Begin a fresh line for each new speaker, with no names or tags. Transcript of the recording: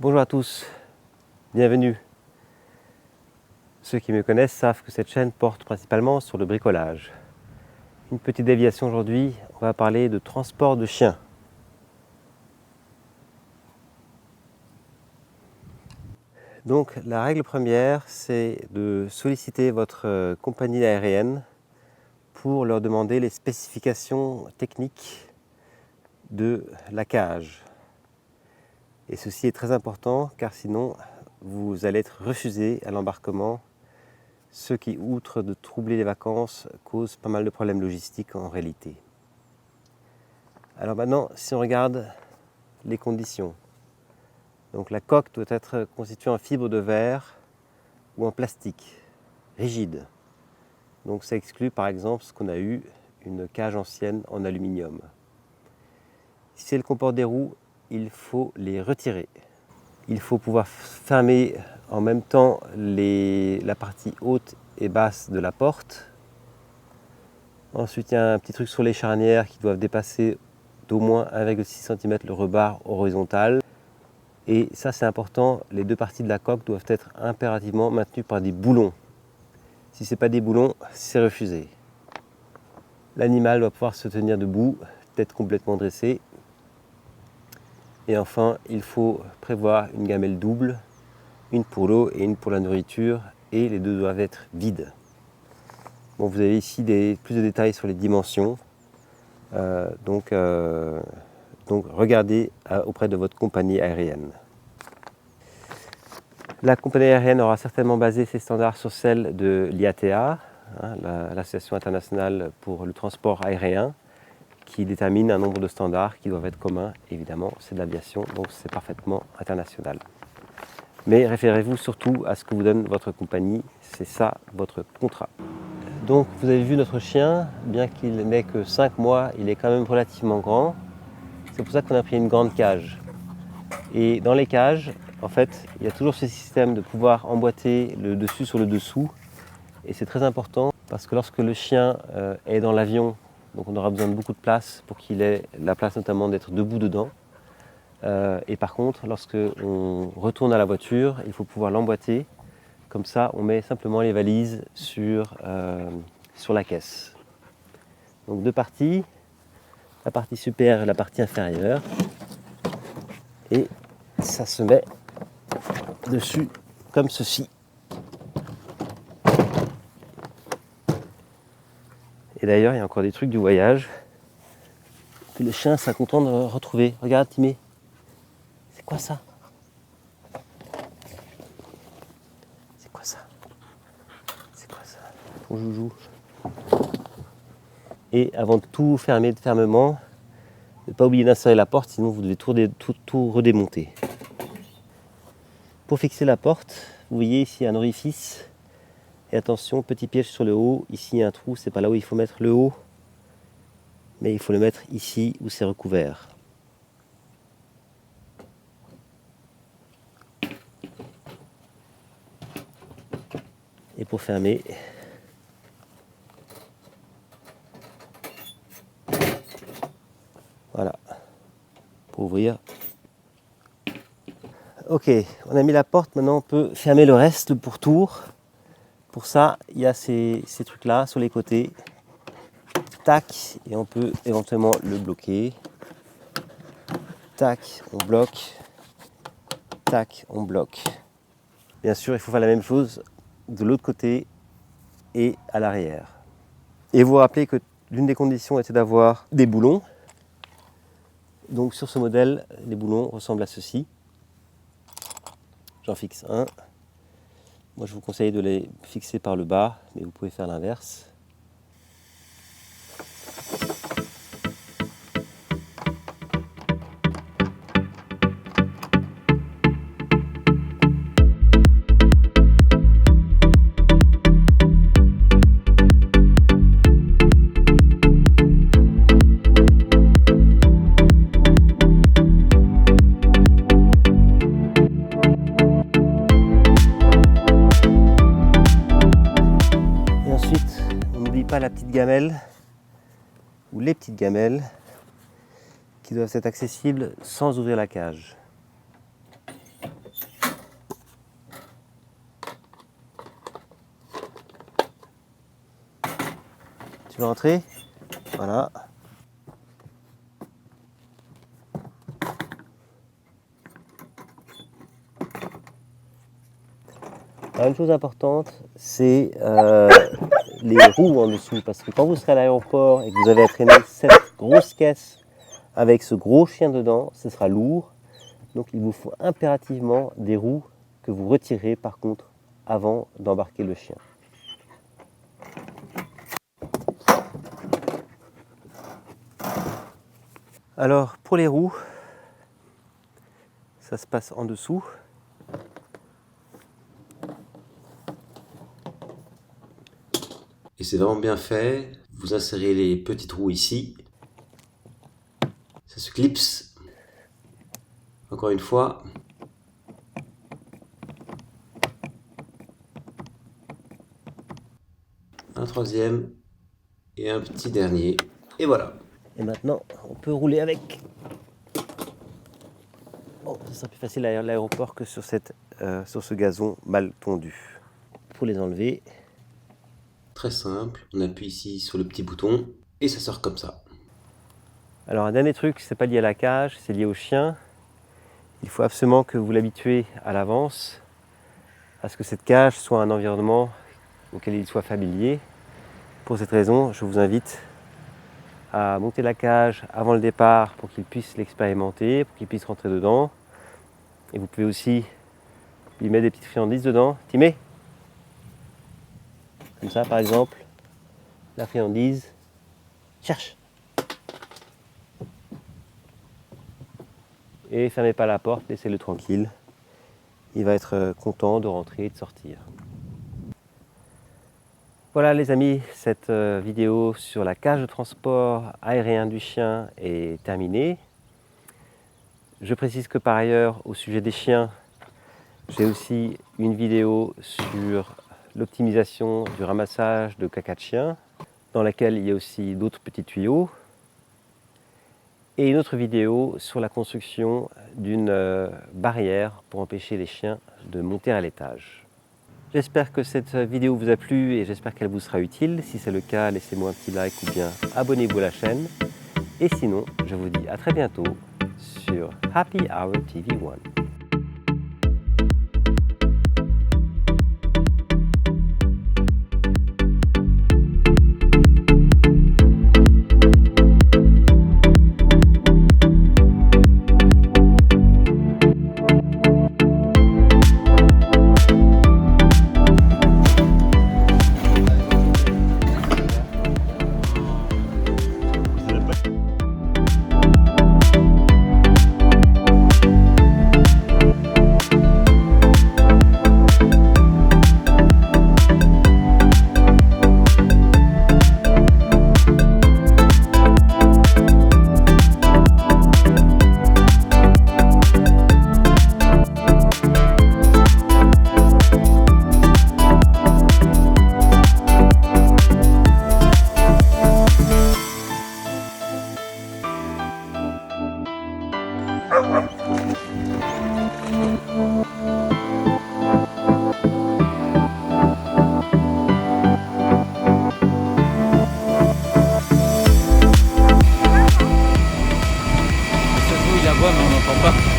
Bonjour à tous, bienvenue. Ceux qui me connaissent savent que cette chaîne porte principalement sur le bricolage. Une petite déviation aujourd'hui, on va parler de transport de chiens. Donc la règle première, c'est de solliciter votre compagnie aérienne pour leur demander les spécifications techniques de la cage. Et ceci est très important car sinon vous allez être refusé à l'embarquement, ce qui, outre de troubler les vacances, cause pas mal de problèmes logistiques en réalité. Alors maintenant, si on regarde les conditions, donc la coque doit être constituée en fibre de verre ou en plastique, rigide. Donc ça exclut par exemple ce qu'on a eu, une cage ancienne en aluminium. Si elle comporte des roues, il faut les retirer. Il faut pouvoir fermer en même temps la partie haute et basse de la porte. Ensuite, il y a un petit truc sur les charnières qui doivent dépasser d'au moins 1,6 cm le rebord horizontal. Et ça, c'est important, les deux parties de la coque doivent être impérativement maintenues par des boulons. Si ce n'est pas des boulons, c'est refusé. L'animal doit pouvoir se tenir debout, tête complètement dressée. Et enfin, il faut prévoir une gamelle double, une pour l'eau et une pour la nourriture, et les deux doivent être vides. Bon, vous avez ici plus de détails sur les dimensions, donc regardez auprès de votre compagnie aérienne. La compagnie aérienne aura certainement basé ses standards sur celles de l'IATA, l'Association internationale pour le transport aérien, qui détermine un nombre de standards qui doivent être communs, évidemment, c'est de l'aviation, donc c'est parfaitement international. Mais référez-vous surtout à ce que vous donne votre compagnie, c'est ça votre contrat. Donc vous avez vu notre chien, bien qu'il n'ait que 5 mois, il est quand même relativement grand. C'est pour ça qu'on a pris une grande cage. Et dans les cages, en fait, il y a toujours ce système de pouvoir emboîter le dessus sur le dessous. Et c'est très important parce que lorsque le chien est dans l'avion, donc on aura besoin de beaucoup de place pour qu'il ait la place notamment d'être debout dedans. Et par contre, lorsque on retourne à la voiture, il faut pouvoir l'emboîter. Comme ça, on met simplement les valises sur la caisse. Donc deux parties, la partie supérieure et la partie inférieure. Et ça se met dessus comme ceci. Et d'ailleurs, il y a encore des trucs du voyage que le chien sera content de retrouver. Regarde, Timé. C'est quoi ça? C'est quoi ça? C'est quoi ça? Ton joujou. Et avant de tout fermer de fermement, ne pas oublier d'insérer la porte, sinon vous devez tout redémonter. Pour fixer la porte, vous voyez ici un orifice. Et attention, petit piège sur le haut. Ici, il y a un trou, c'est pas là où il faut mettre le haut. Mais il faut le mettre ici où c'est recouvert. Et pour fermer, voilà, pour ouvrir. Ok, on a mis la porte, maintenant on peut fermer le reste, le pourtour. Pour ça, il y a ces trucs-là sur les côtés. Tac, et on peut éventuellement le bloquer. Tac, on bloque. Tac, on bloque. Bien sûr, il faut faire la même chose de l'autre côté et à l'arrière. Et vous vous rappelez que l'une des conditions était d'avoir des boulons. Donc sur ce modèle, les boulons ressemblent à ceci. J'en fixe un. Moi je vous conseille de les fixer par le bas, mais vous pouvez faire l'inverse. Pas la petite gamelle ou les petites gamelles qui doivent être accessibles sans ouvrir la cage. Tu veux rentrer? Voilà. Alors, une chose importante, c'est les roues en dessous, parce que quand vous serez à l'aéroport et que vous avez à traîner cette grosse caisse avec ce gros chien dedans, ce sera lourd. Donc il vous faut impérativement des roues que vous retirez par contre avant d'embarquer le chien. Alors pour les roues, ça se passe en dessous.
Et c'est vraiment bien fait. Vous insérez les petites roues ici. Ça se clipse. Encore une fois. Un troisième. Et un petit dernier. Et voilà.
Et maintenant, on peut rouler avec. Bon, ce sera plus facile à l'aéroport que sur ce gazon mal tondu. Pour les enlever.
Très simple. On appuie ici sur le petit bouton. Et ça sort comme ça.
Alors un dernier truc, c'est pas lié à la cage, c'est lié au chien. Il faut absolument que vous l'habituez à l'avance à ce que cette cage soit un environnement auquel il soit familier. Pour cette raison, je vous invite à monter la cage avant le départ pour qu'il puisse l'expérimenter, pour qu'il puisse rentrer dedans. Et vous pouvez aussi lui mettre des petites friandises dedans. Timé, comme ça par exemple, la friandise, cherche. Et fermez pas la porte, laissez-le tranquille. Il va être content de rentrer et de sortir. Voilà les amis, cette vidéo sur la cage de transport aérien du chien est terminée. Je précise que par ailleurs, au sujet des chiens, j'ai aussi une vidéo sur l'optimisation du ramassage de caca de chien, dans laquelle il y a aussi d'autres petits tuyaux, et une autre vidéo sur la construction d'une barrière pour empêcher les chiens de monter à l'étage. J'espère que cette vidéo vous a plu et j'espère qu'elle vous sera utile. Si c'est le cas, laissez-moi un petit like ou bien abonnez-vous à la chaîne. Et sinon, je vous dis à très bientôt sur Happy Hour TV One.
Ça se trouve, il aboie, mais on n'entend pas.